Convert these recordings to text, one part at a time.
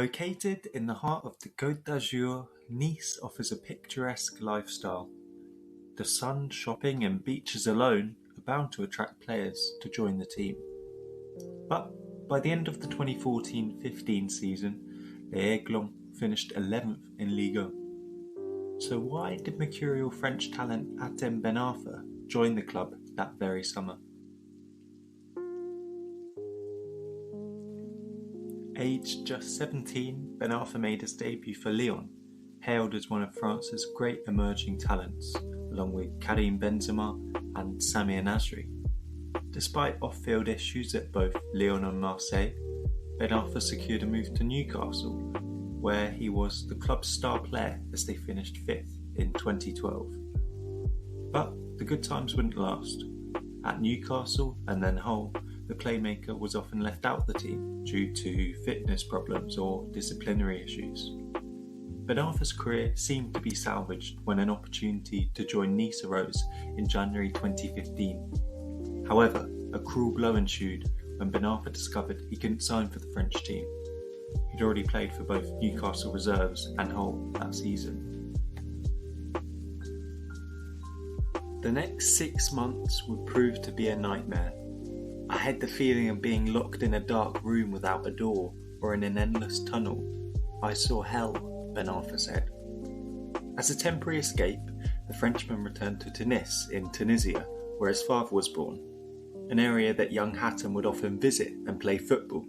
Located in the heart of the Côte d'Azur, Nice offers a picturesque lifestyle. The sun, shopping and beaches alone are bound to attract players to join the team. But by the end of the 2014-15 season, Les Aiglons finished 11th in Ligue 1. So why did mercurial French talent Hatem Ben Arfa join the club that very summer? Aged just 17, Ben Arfa made his debut for Lyon, hailed as one of France's great emerging talents, along with Karim Benzema and Samir Nasri. Despite off-field issues at both Lyon and Marseille, Ben Arfa secured a move to Newcastle, where he was the club's star player as they finished 5th in 2012. But the good times wouldn't last. At Newcastle and then Hull, the playmaker was often left out of the team due to fitness problems or disciplinary issues. Ben Arfa's career seemed to be salvaged when an opportunity to join Nice arose in January 2015. However, a cruel blow ensued when Ben Arfa discovered he couldn't sign for the French team. He'd already played for both Newcastle reserves and Hull that season. The next 6 months would prove to be a nightmare. I had the feeling of being locked in a dark room without a door or in an endless tunnel. I saw hell, Ben Arfa said. As a temporary escape, the Frenchman returned to Tunis in Tunisia, where his father was born, an area that young Hatem would often visit and play football.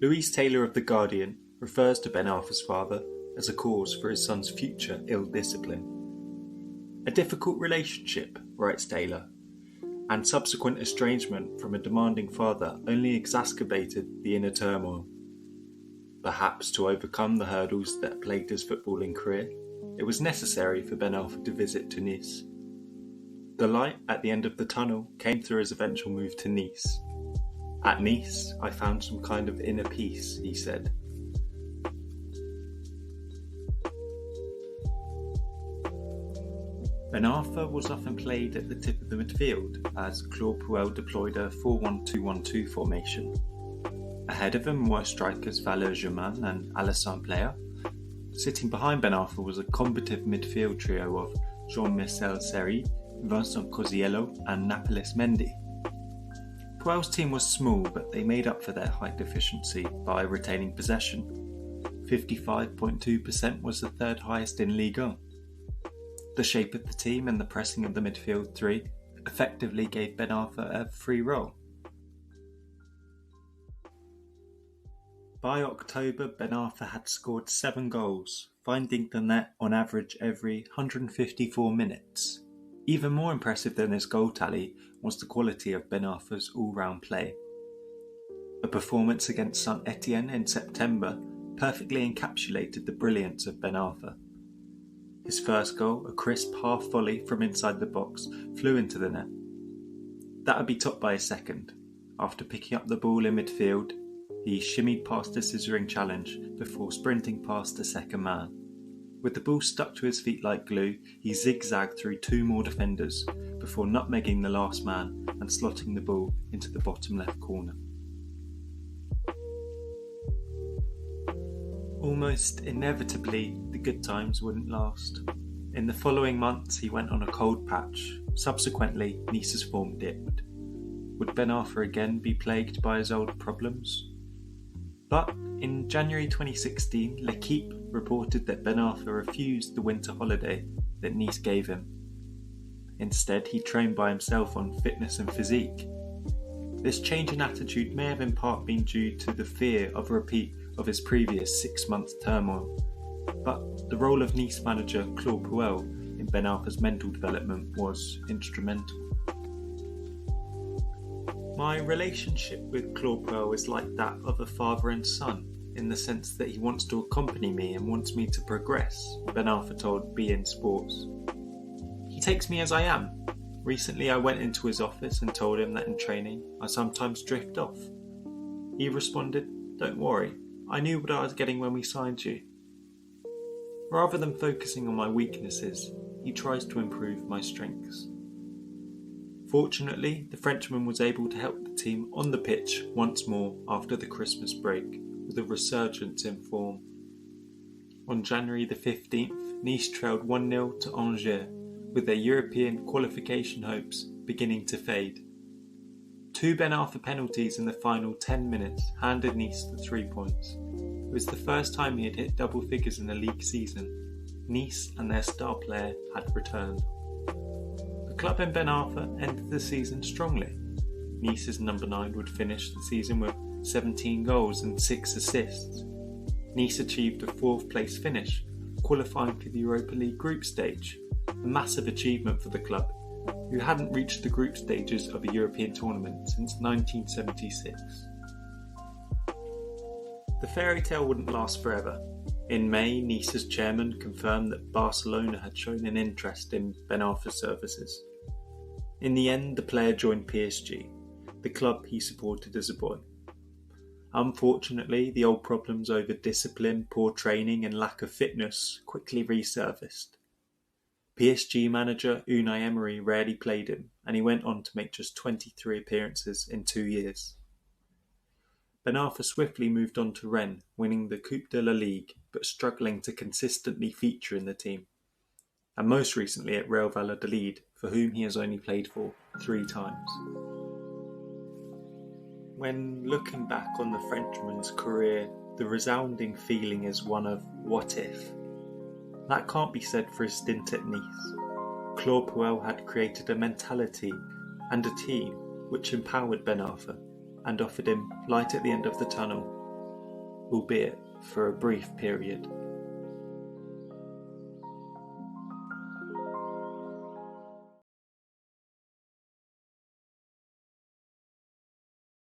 Louise Taylor of The Guardian refers to Ben Arfa's father as a cause for his son's future ill-discipline. A difficult relationship, writes Taylor, and subsequent estrangement from a demanding father only exacerbated the inner turmoil. Perhaps to overcome the hurdles that plagued his footballing career, it was necessary for Ben Arfa to visit Tunis. The light at the end of the tunnel came through his eventual move to Nice. At Nice, I found some kind of inner peace, he said. Ben Arfa was often played at the tip of the midfield as Claude Puel deployed a 4-1-2-1-2 formation. Ahead of him were strikers Valeur Germain and Alassane Plea. Sitting behind Ben Arfa was a combative midfield trio of Jean-Michel Seri, Vincent Cosiello and Napolis Mendy. Puel's team was small, but they made up for their height deficiency by retaining possession. 55.2% was the third highest in Ligue 1. The shape of the team and the pressing of the midfield three effectively gave Ben Arfa a free role. By October, Ben Arfa had scored 7 goals, finding the net on average every 154 minutes. Even more impressive than his goal tally was the quality of Ben Arfa's all-round play. A performance against Saint-Etienne in September perfectly encapsulated the brilliance of Ben Arfa. His first goal, a crisp half volley from inside the box, flew into the net. That would be topped by a second. After picking up the ball in midfield, he shimmied past a scissoring challenge before sprinting past the second man. With the ball stuck to his feet like glue, he zigzagged through 2 more defenders before nutmegging the last man and slotting the ball into the bottom left corner. Almost inevitably, the good times wouldn't last. In the following months, he went on a cold patch. Subsequently, Nice's form dipped. Would Ben Arfa again be plagued by his old problems? But in January 2016, L'Équipe reported that Ben Arfa refused the winter holiday that Nice gave him. Instead, he trained by himself on fitness and physique. This change in attitude may have in part been due to the fear of a repeat of his previous 6-month turmoil, but the role of Nice manager Claude Puel in Ben Arfa's mental development was instrumental. My relationship with Claude Puel is like that of a father and son, in the sense that he wants to accompany me and wants me to progress, Ben Arfa told beIN Sports. He takes me as I am. Recently I went into his office and told him that in training I sometimes drift off. He responded, "Don't worry, I knew what I was getting when we signed you." Rather than focusing on my weaknesses, he tries to improve my strengths. Fortunately, the Frenchman was able to help the team on the pitch once more after the Christmas break, with a resurgence in form. On January the 15th, Nice trailed 1-0 to Angers, with their European qualification hopes beginning to fade. 2 Ben Arfa penalties in the final 10 minutes handed Nice the 3 points. It was the first time he had hit double figures in a league season. Nice and their star player had returned. The club in Ben Arfa ended the season strongly. Nice's number 9 would finish the season with 17 goals and 6 assists. Nice achieved a 4th place finish, qualifying for the Europa League group stage, a massive achievement for the club, who hadn't reached the group stages of a European tournament since 1976. The fairy tale wouldn't last forever. In May, Nice's chairman confirmed that Barcelona had shown an interest in Ben Arfa's services. In the end, the player joined PSG, the club he supported as a boy. Unfortunately, the old problems over discipline, poor training and lack of fitness quickly resurfaced. PSG manager Unai Emery rarely played him, and he went on to make just 23 appearances in 2 years. Ben Arfa swiftly moved on to Rennes, winning the Coupe de la Ligue, but struggling to consistently feature in the team, and most recently at Real Valladolid, for whom he has only played for 3 times. When looking back on the Frenchman's career, the resounding feeling is one of what if? That can't be said for his stint at Nice. Claude Puel had created a mentality and a team which empowered Ben Arfa and offered him light at the end of the tunnel, albeit for a brief period.